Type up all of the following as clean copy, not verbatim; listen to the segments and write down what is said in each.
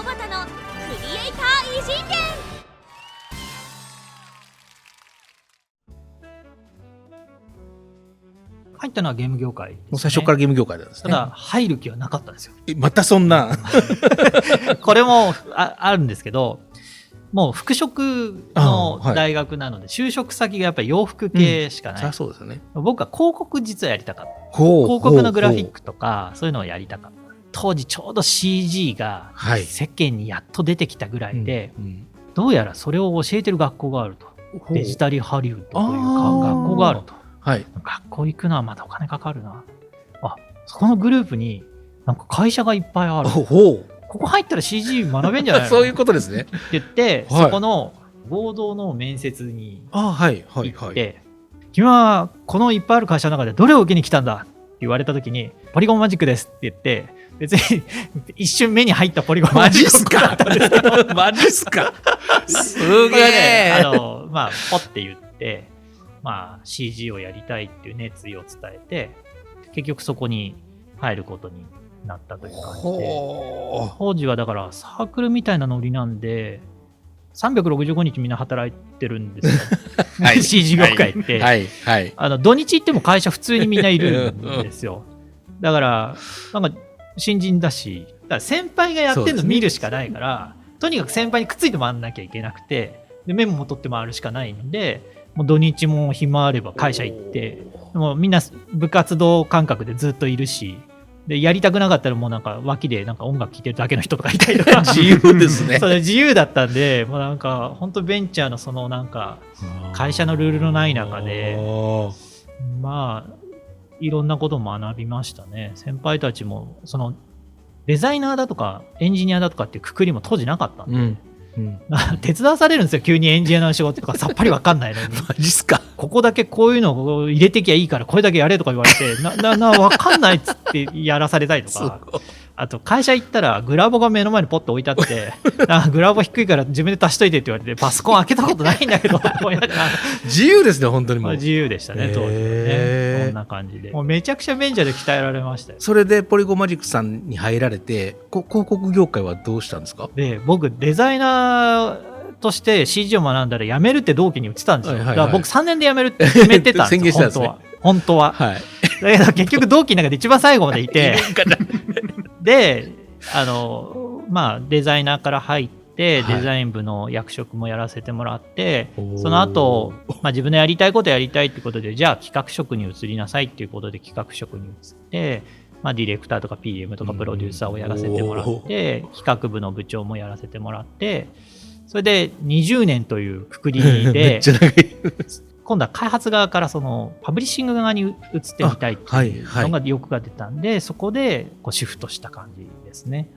端のクリエイター偉人伝。入ったのはゲーム業界ですね。もう最初からゲーム業界なんですね。ただ入る気はなかったんですよ。またそんなこれも あるんですけど、もう服飾の大学なので、就職先がやっぱり洋服系しかない、そうですよね。僕は広告実はやりたかった。広告のグラフィックとかそういうのをやりたかった。当時ちょうど CG が世間にやっと出てきたぐらいで、どうやらそれを教えてる学校があると。デジタルハリウッドという学校があると。学校行くのはまたお金かかるな。そこのグループになんか会社がいっぱいある。ここ入ったら CG 学べんじゃないのそういうことですね。って言って、そこの合同の面接に行って、君はこのいっぱいある会社の中でどれを受けに来たんだって言われた時に、ポリゴンマジックですって言って、別に一瞬目に入ったポリゴンマジックだったんですけど、マジっすかすげえ。ポッて言って、CG をやりたいっていう熱意を伝えて、結局そこに入ることになったという感じで、当時はだからサークルみたいなノリなんで365日みんな働いてるんですよ、CG 業界って、土日行っても会社普通にみんないるんですよ。だからなんか新人だし、だから先輩がやってるの見るしかないから、とにかく先輩にくっついて回らなきゃいけなくて、でメモも取って回るしかないんで、もう土日も暇あれば会社行って、もうみんな部活動感覚でずっといるし、でやりたくなかったらもうなんか脇でなんか音楽聴いてるだけの人とかいたりとか自由ですね。それ自由だったんで、もうなんか本当ベンチャーのそのなんか会社のルールのない中で、いろんなことも学びましたね。先輩たちもそのデザイナーだとかエンジニアだとかっていうくくりも当時なかったんで、手伝わされるんですよ。急にエンジニアの仕事とかさっぱり分かんないのにマジっすか。ここだけこういうのを入れてきゃいいからこれだけやれとか言われて分かんないっつってやらされたりとか、あと会社行ったらグラボが目の前にポッと置いてあってグラボ低いから自分で足しといてって言われて、パソコン開けたことないんだけど自由ですね、本当に。もう自由でしたね、当時はね。こんな感じでもうめちゃくちゃベンチャーで鍛えられましたよ。それでポリゴンマジックさんに入られて、広告業界はどうしたんですか？で僕デザイナーとして CG を学んだら辞めるって同期に言ってたんですよ。だから僕3年で辞めるって決めてたんですよ。宣言したんですね、本当は。だけど結局同期の中で一番最後までいてでデザイナーから入ってデザイン部の役職もやらせてもらって、その後、自分のやりたいことやりたいってことで、じゃあ企画職に移りなさいっていうことで企画職に移って、ディレクターとか PM とかプロデューサーをやらせてもらって、企画部の部長もやらせてもらって、それで20年というくくりで今度は開発側からそのパブリッシング側に移ってみたいっていうのが欲が出たんで、そこでシフトした感じですね。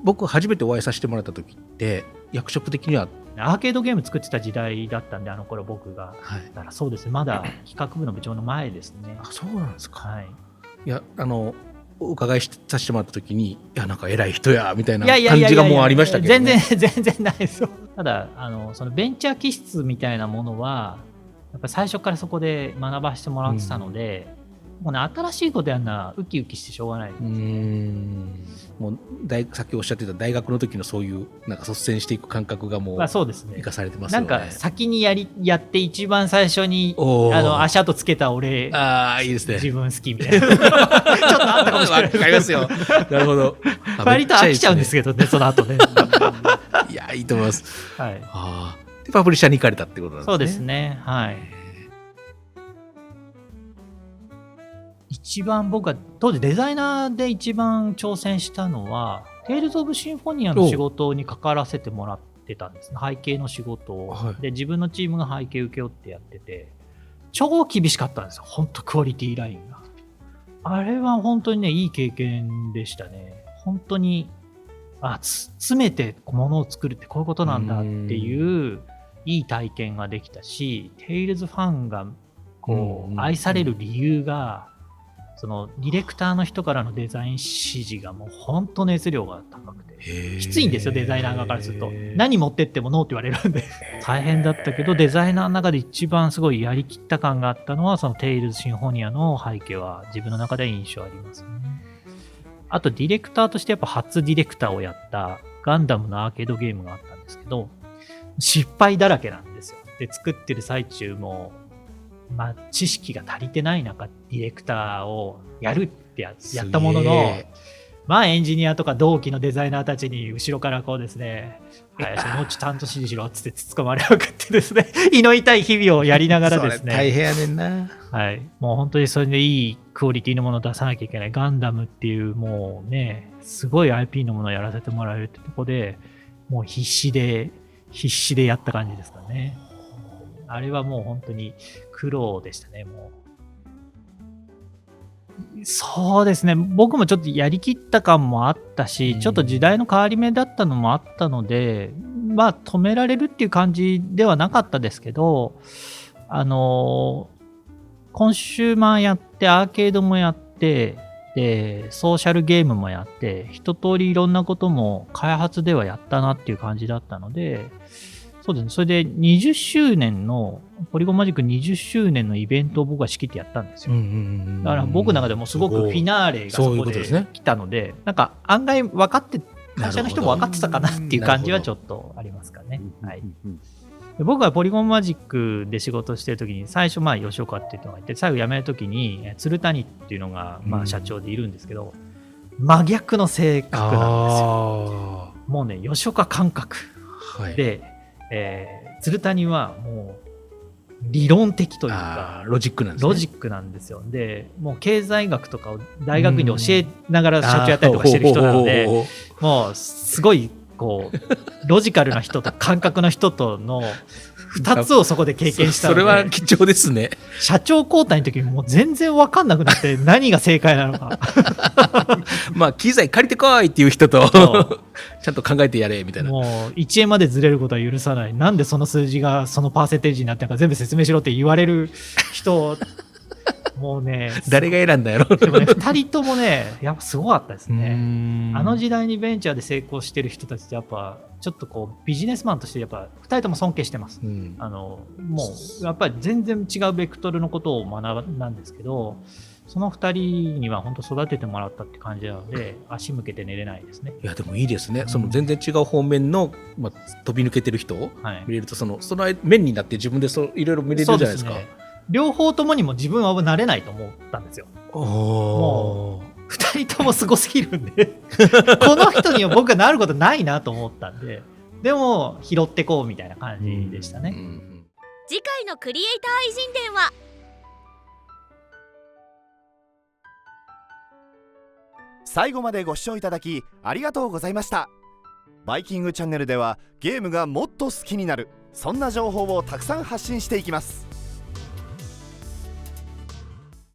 僕初めてお会いさせてもらった時って役職的にはアーケードゲーム作ってた時代だったんで、あの頃僕が、だからそうですね、まだ企画部の部長の前ですね。そうなんですか。いやお伺いさせてもらった時に、いやなんか偉い人やみたいな感じがもうありましたけど、ね、全然ないですよ。ただそのベンチャー気質みたいなものはやっぱり最初からそこで学ばせてもらってたので、もうね、新しいことやるのはウキウキしてしょうがないです。もうさっきおっしゃってた大学の時のそういうなんか率先していく感覚がもう生かされてますよね。なんか先にやって一番最初に足跡つけた俺、いいですね、自分好きみたいなちょっとあったかもしれない。わかりますよ。なるほど。割と飽きちゃうんですけどね、その後ね。いや、いいと思います。でパブリッシャーに行かれたってことなんですね。そうですね。一番僕は当時デザイナーで一番挑戦したのはテイルズ・オブ・シンフォニアの仕事に関わらせてもらってたんですね。背景の仕事を、で自分のチームが背景請け負ってやってて、超厳しかったんですよ、本当クオリティラインが。あれは本当にね、いい経験でしたね。本当に詰めて物を作るってこういうことなんだっていういい体験ができたし、テイルズファンが愛される理由が、そのディレクターの人からのデザイン指示がもう本当熱量が高くてきついんですよ、デザイナー側からすると。何持ってってもノーって言われるんで大変だったけど、デザイナーの中で一番すごいやりきった感があったのはそのテイルズシンフォニアの背景は自分の中で印象ありますね。あとディレクターとしてやっぱ初ディレクターをやったガンダムのアーケードゲームがあったんですけど、失敗だらけなんですよ。で、作ってる最中も、知識が足りてない中、ディレクターをやるってやったものの、エンジニアとか同期のデザイナーたちに後ろからこうですね、林もうちょっとちゃんと指示しろっつって突っ込まれまくってですね、胃の痛い日々をやりながらですね。大変やねんな。はい。もう本当にそれでいいクオリティのものを出さなきゃいけない。ガンダムっていうもうね、すごい IP のものをやらせてもらえるってとこで、もう必死でやった感じですかね。あれはもう本当に苦労でしたね、もう。そうですね。僕もちょっとやりきった感もあったし、ちょっと時代の変わり目だったのもあったので、止められるっていう感じではなかったですけど、コンシューマーやって、アーケードもやって、で、ソーシャルゲームもやって、一通りいろんなことも開発ではやったなっていう感じだったので、そうですね。それで20周年の、ポリゴンマジック20周年のイベントを僕は仕切ってやったんですよ。だから僕の中でもすごくフィナーレがそこで来たので、なんか案外分かって、会社の人も分かってたかなっていう感じはちょっとありますかね。はい。で僕はポリゴンマジックで仕事してるときに、最初吉岡っていうのがいて、最後辞めるときに鶴谷っていうのが社長でいるんですけど、真逆の性格なんですよ。もうね、吉岡感覚で、鶴谷はもう理論的というかロジックなんですね。ロジックなんですよ。でもう経済学とかを大学に教えながら社長やったりとかしてる人なので、もうすごいこうロジカルな人と感覚の人との2つをそこで経験したので、それは貴重ですね。社長交代の時にもう全然分かんなくなって何が正解なのか機材借りてこいっていう人とちゃんと考えてやれみたいな。もう1円までずれることは許さない、なんでその数字がそのパーセンテージになってるか全部説明しろって言われる人もうね、誰が選んだやろ。でもね、2人ともね、やっぱすごかったですね。あの時代にベンチャーで成功してる人たちってやっぱちょっとこうビジネスマンとしてやっぱ2人とも尊敬してます。もうやっぱり全然違うベクトルのことを学んだんですけど、その2人には本当育ててもらったって感じなので、足向けて寝れないですね。いやでもいいですね。その全然違う方面の、飛び抜けてる人を見れると、その面になって自分でいろいろ見れるじゃないですか。両方ともにも自分はなれないと思ったんですよ。もう2人ともすごすぎるんでこの人には僕がなることないなと思ったんで、でも拾ってこうみたいな感じでしたね。次回のクリエイター偉人伝は、最後までご視聴いただきありがとうございました。バイキングチャンネルではゲームがもっと好きになる、そんな情報をたくさん発信していきます。